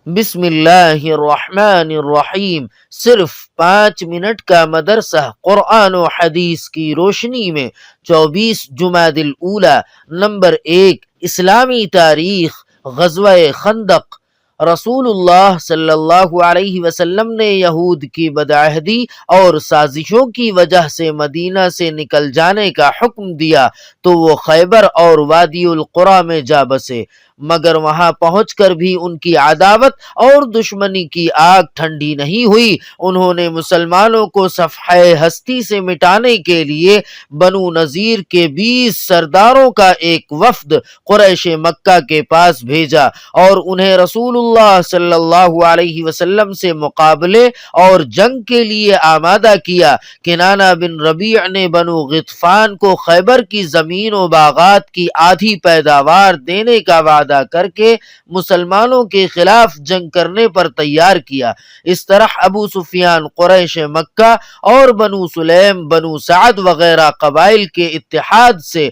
بسم اللہ الرحمن الرحیم۔ صرف 5 منٹ کا مدرسہ قرآن و حدیث کی روشنی میں 24 جمادی الاولی۔ نمبر 1، اسلامی تاریخ۔ غزوہ خندق۔ رسول اللہ صلی اللہ علیہ وسلم نے یہود کی بدعہدی اور سازشوں کی وجہ سے مدینہ سے نکل جانے کا حکم دیا تو وہ خیبر اور وادی القریٰ میں جا بسے، مگر وہاں پہنچ کر بھی ان کی عداوت اور دشمنی کی آگ ٹھنڈی نہیں ہوئی۔ انہوں نے مسلمانوں کو صفحہ ہستی سے مٹانے کے لیے بنو نذیر کے 20 سرداروں کا ایک وفد قریش مکہ کے پاس بھیجا اور انہیں رسول اللہ صلی اللہ علیہ وسلم سے مقابلے اور جنگ کے لیے آمادہ کیا۔ کنانہ بن ربیع نے بنو غطفان کو خیبر کی زمین و باغات کی آدھی پیداوار دینے کا وعدہ کر کے مسلمانوں کے خلاف جنگ کرنے پر تیار کیا۔ اس طرح ابو سفیان قریش مکہ اور بنو سلیم، بنو سعد وغیرہ قبائل کے اتحاد سے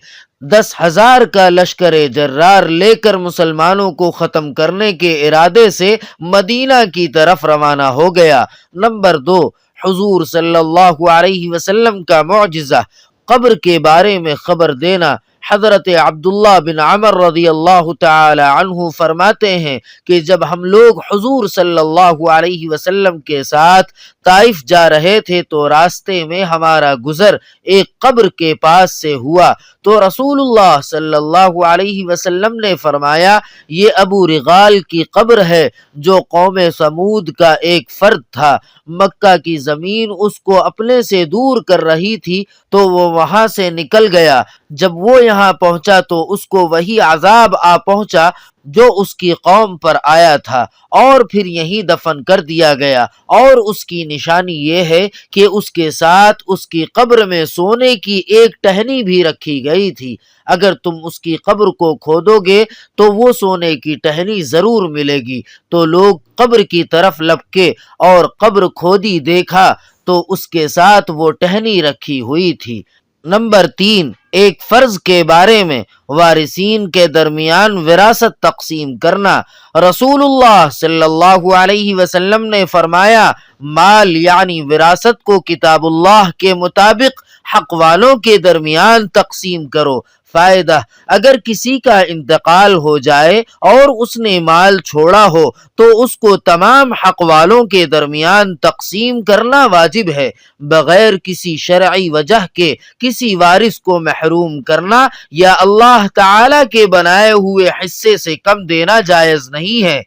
10,000 کا لشکر جرار لے کر مسلمانوں کو ختم کرنے کے ارادے سے مدینہ کی طرف روانہ ہو گیا۔ نمبر 2، حضور صلی اللہ علیہ وسلم کا معجزہ، قبر کے بارے میں خبر دینا۔ حضرت عبداللہ بن عمر رضی اللہ تعالی عنہ فرماتے ہیں کہ جب ہم لوگ حضور صلی اللہ علیہ وسلم کے ساتھ طائف جا رہے تھے تو راستے میں ہمارا گزر ایک قبر کے پاس سے ہوا تو رسول اللہ صلی اللہ علیہ وسلم نے فرمایا، یہ ابو رغال کی قبر ہے جو قوم سمود کا ایک فرد تھا۔ مکہ کی زمین اس کو اپنے سے دور کر رہی تھی تو وہ وہاں سے نکل گیا۔ جب وہ یہاں پہنچا تو اس کو وہی عذاب آ پہنچا جو اس کی قوم پر آیا تھا اور پھر یہیں دفن کر دیا گیا، اور اس کی نشانی یہ ہے کہ اس کے ساتھ اس کی قبر میں سونے کی ایک ٹہنی بھی رکھی گئی تھی۔ اگر تم اس کی قبر کو کھودو گے تو وہ سونے کی ٹہنی ضرور ملے گی۔ تو لوگ قبر کی طرف لپکے اور قبر کھودی دیکھا تو اس کے ساتھ وہ ٹہنی رکھی ہوئی تھی۔ نمبر 3، ایک فرض کے بارے میں وارثین کے درمیان وراثت تقسیم کرنا۔ رسول اللہ صلی اللہ علیہ وسلم نے فرمایا، مال یعنی وراثت کو کتاب اللہ کے مطابق حق والوں کے درمیان تقسیم کرو۔ فائدہ، اگر کسی کا انتقال ہو جائے اور اس نے مال چھوڑا ہو تو اس کو تمام حق والوں کے درمیان تقسیم کرنا واجب ہے۔ بغیر کسی شرعی وجہ کے کسی وارث کو محروم کرنا یا اللہ تعالی کے بنائے ہوئے حصے سے کم دینا جائز نہیں ہے۔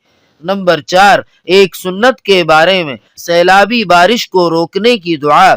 نمبر 4، ایک سنت کے بارے میں سیلابی بارش کو روکنے کی دعا۔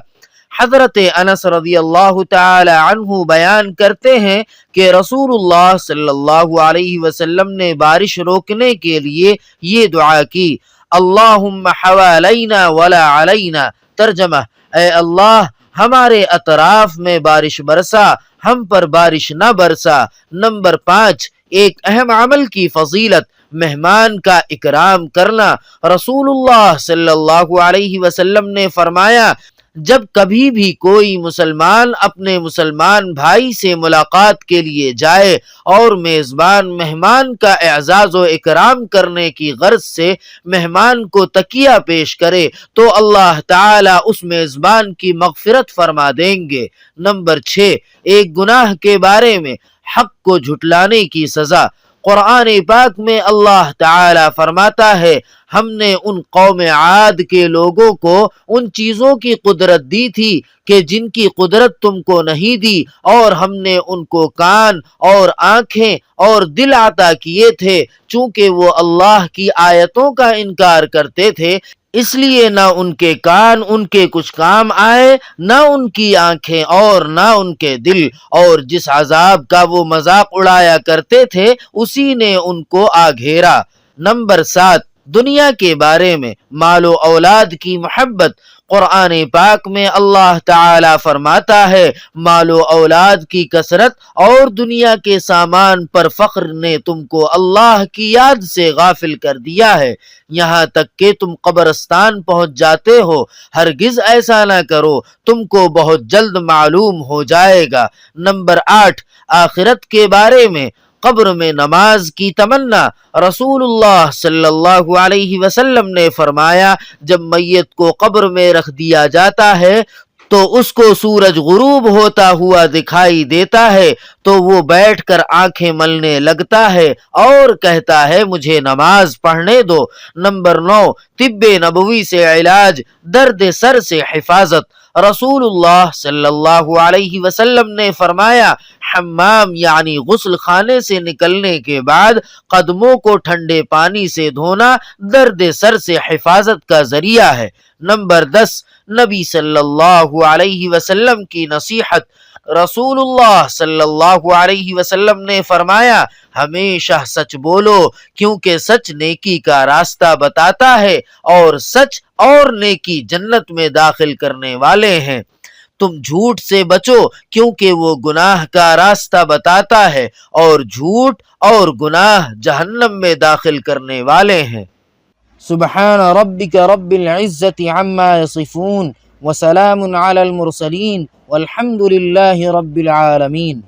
حضرت انس رضی اللہ تعالی عنہ بیان کرتے ہیں کہ رسول اللہ صلی اللہ علیہ وسلم نے بارش روکنے کے لیے یہ دعا کی، اللہم حوالینا ولا علینا۔ ترجمہ، اے اللہ ہمارے اطراف میں بارش برسا، ہم پر بارش نہ برسا۔ نمبر 5، ایک اہم عمل کی فضیلت، مہمان کا اکرام کرنا۔ رسول اللہ صلی اللہ علیہ وسلم نے فرمایا، جب کبھی بھی کوئی مسلمان اپنے مسلمان بھائی سے ملاقات کے لیے جائے اور میزبان مہمان کا اعزاز و اکرام کرنے کی غرض سے مہمان کو تکیہ پیش کرے تو اللہ تعالی اس میزبان کی مغفرت فرما دیں گے۔ نمبر 6، ایک گناہ کے بارے میں حق کو جھٹلانے کی سزا۔ قرآن پاک میں اللہ تعالی فرماتا ہے، ہم نے ان قوم عاد کے لوگوں کو ان چیزوں کی قدرت دی تھی کہ جن کی قدرت تم کو نہیں دی، اور ہم نے ان کو کان اور آنکھیں اور دل عطا کیے تھے، چونکہ وہ اللہ کی آیتوں کا انکار کرتے تھے، اس لیے نہ ان کے کان ان کے کچھ کام آئے، نہ ان کی آنکھیں اور نہ ان کے دل، اور جس عذاب کا وہ مذاق اڑایا کرتے تھے اسی نے ان کو آ گھیرا۔ نمبر 7، دنیا کے بارے میں مال و اولاد کی محبت۔ قرآن پاک میں اللہ تعالی فرماتا ہے، مال و اولاد کی کثرت اور دنیا کے سامان پر فخر نے تم کو اللہ کی یاد سے غافل کر دیا ہے، یہاں تک کہ تم قبرستان پہنچ جاتے ہو۔ ہرگز ایسا نہ کرو، تم کو بہت جلد معلوم ہو جائے گا۔ نمبر 8، آخرت کے بارے میں قبر میں نماز کی تمنا۔ رسول اللہ صلی اللہ علیہ وسلم نے فرمایا جب میت کو قبر میں رکھ دیا جاتا ہے تو اس کو سورج غروب ہوتا ہوا دکھائی دیتا ہے تو وہ بیٹھ کر آنکھیں ملنے لگتا ہے اور کہتا ہے مجھے نماز پڑھنے دو۔ نمبر 9، طب نبوی سے علاج، درد سر سے حفاظت۔ رسول اللہ صلی اللہ علیہ وسلم نے فرمایا حمام یعنی غسل خانے سے نکلنے کے بعد قدموں کو ٹھنڈے پانی سے دھونا درد سر سے حفاظت کا ذریعہ ہے۔ نمبر 10، نبی صلی اللہ علیہ وسلم کی نصیحت۔ رسول اللہ صلی اللہ علیہ وسلم نے فرمایا ہمیشہ سچ بولو کیونکہ سچ نیکی کا راستہ بتاتا ہے اور سچ اور نیکی جنت میں داخل کرنے والے ہیں۔ تم جھوٹ سے بچو کیونکہ وہ گناہ کا راستہ بتاتا ہے اور جھوٹ اور گناہ جہنم میں داخل کرنے والے ہیں۔ سبحان ربک رب العزت عما یصفون وسلام علی المرسلین والحمد للہ رب العالمین۔